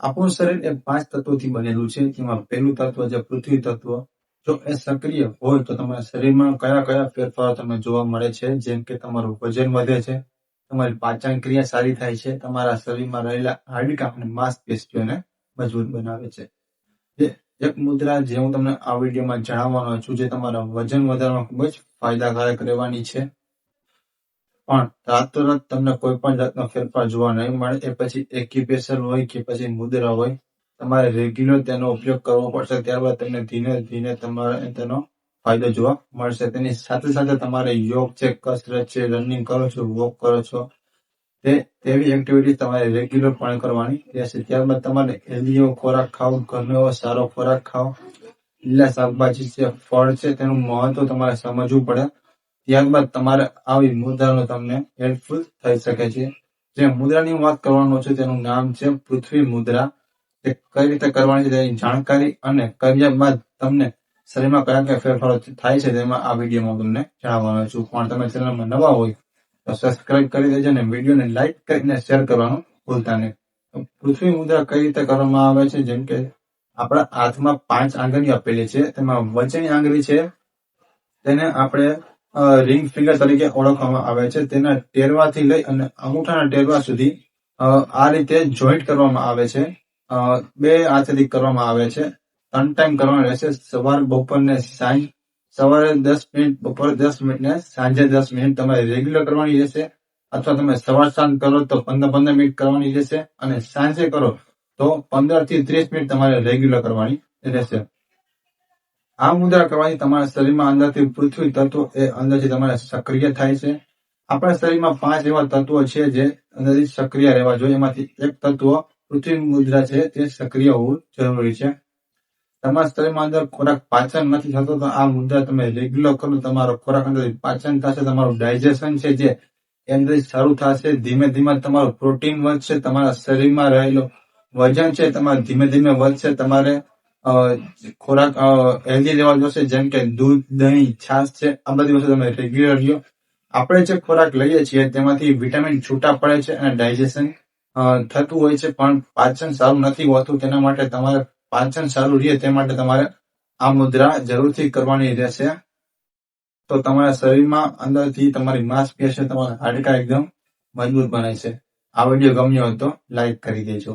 આપણું શરીર એ 5 તત્વોથી બનેલું છે. જેમાં પહેલું તત્વ છે પૃથ્વી તત્વ. જો એ સક્રિય હોય તો તમારા શરીરમાં કયા કયા ફેરફારો તમને જોવા મળે છે? જેમ કે તમારું વજન વધે છે, તમારી પાચન ક્રિયા સારી થાય છે, તમારા શરીરમાં રહેલા હાડકાં અને માંસપેશીઓને મજબૂત બનાવે છે. એક મુદ્રા જે હું તમને આ વિડીયોમાં જણાવવાનો છું, જે તમારા વજન વધારવામાં ખૂબ જ ફાયદાકારક રહેવાની છે. પણ રાતોરાત તમને કોઈ પણ જાતનો ફેરફાર જોવા નહીં મળે. એ પછી એક્યુપ્રેશર હોય કે પછી મુદ્રા હોય, તમારે રેગ્યુલર તેનો ઉપયોગ કરવો પડશે. ત્યારબાદ તમને ધીમે ધીમે તમારે તેનો ફાયદો જોવા મળશે. તેની સાથે સાથે તમારે યોગ છે, કસરત છે, રનિંગ કરો છો, વોક કરો છો, તેવી એક્ટિવિટી તમારે રેગ્યુલર પણ કરવાની રહેશે. ત્યારબાદ તમારે હેલ્ધી ખોરાક ખાવો, ઘરનો એવો સારો ખોરાક ખાવો, લીલા શાકભાજી છે, ફળ છે, તેનું મહત્વ તમારે સમજવું પડે. ત્યારબાદ તમારે આવી મુદ્રાનો તમને હેલ્પફુલ થઈ શકે છે. જે મુદ્રાની હું વાત કરવાનો છું તેનું નામ છે પૃથ્વી મુદ્રા. તે કઈ રીતે કરવાની છે તેની જાણકારી અને કર્યા બાદ તમને શરીરમાં કયા કયા ફેરફારો થાય છે તેમાં આ વિડીયોમાં તમને જણાવવાનો છું. પણ તમે ચેનલમાં નવા હોય તો સબસ્ક્રાઇબ કરી દેજો અને વિડીયોને લાઈક કરીને શેર કરવાનું ભૂલતા નહીં. પૃથ્વી મુદ્રા કઈ રીતે કરવામાં આવે છે? જેમ કે આપણા હાથમાં 5 આંગળીઓ આપેલી છે. તેમાં વચ્ચેની આંગળી છે તેને આપણે રિંગ ફિંગર તરીકે ઓળખવામાં આવે છે. તેના ટેરવાથી લઈ અને અંગૂઠાના ટેરવા સુધી આ રીતે જોઈન્ટ કરવામાં આવે છે. 2 હાથેથી કરવામાં આવે છે. 3 ટાઈમ કરવાનું રહેશે. સવાર, બપોર ને સાંજ. સવારે 10 મિનિટ, બપોરે 10 મિનિટ ને સાંજે 10 મિનિટ તમારે રેગ્યુલર કરવાની રહેશે. અથવા તમે સવાર સાંજ કરો તો 15 મિનિટ કરવાની રહેશે, અને સાંજે કરો તો 15 થી 30 મિનિટ તમારે રેગ્યુલર કરવાની રહેશે. આ મુદ્રા કરવાથી તમારા શરીરમાં અંદરથી પૃથ્વી તત્વ એ અંદરથી તમારે સક્રિય થાય છે. આપણા શરીરમાં 5 એવા તત્વો છે જે અંદરથી સક્રિય રહેવા જોઈએ. એમાંથી એક તત્વ પૃથ્વી મુદ્રા છે તે સક્રિય હોવું જરૂરી છે. તમારા શરીરમાં અંદર ખોરાક પાચન નથી થતો તો આ મુદ્રા તમે રેગ્યુલર કરો, તમારો ખોરાક અંદરથી પાચન થશે, તમારું ડાયજેશન છે જે અંદરથી સારું થશે. ધીમે ધીમે તમારું પ્રોટીન વધશે, તમારા શરીરમાં રહેલો વજન છે તમારે ધીમે ધીમે વધશે. તમારે ખોરાક હેલ્ધી લેવા જોશે, જેમ કે દૂધ, દહીં, છાશ છે. આ બધી વસ્તુ તમે રેગ્યુલર લ્યો. આપણે જે ખોરાક લઈએ છીએ તેમાંથી વિટામિન છૂટા પડે છે અને ડાયજેશન થતું હોય છે, પણ પાચન સારું નથી હોતું. તેના માટે તમારે પાચન સારું રહે તે માટે તમારે આ મુદ્રા જરૂરથી કરવાની રહેશે. તો તમારા શરીરમાં અંદરથી તમારી માંસપેશીઓ, તમારા હાડકાં એકદમ મજબૂત બને છે. આ વિડીયો ગમ્યો હોય તો લાઈક કરી દેજો.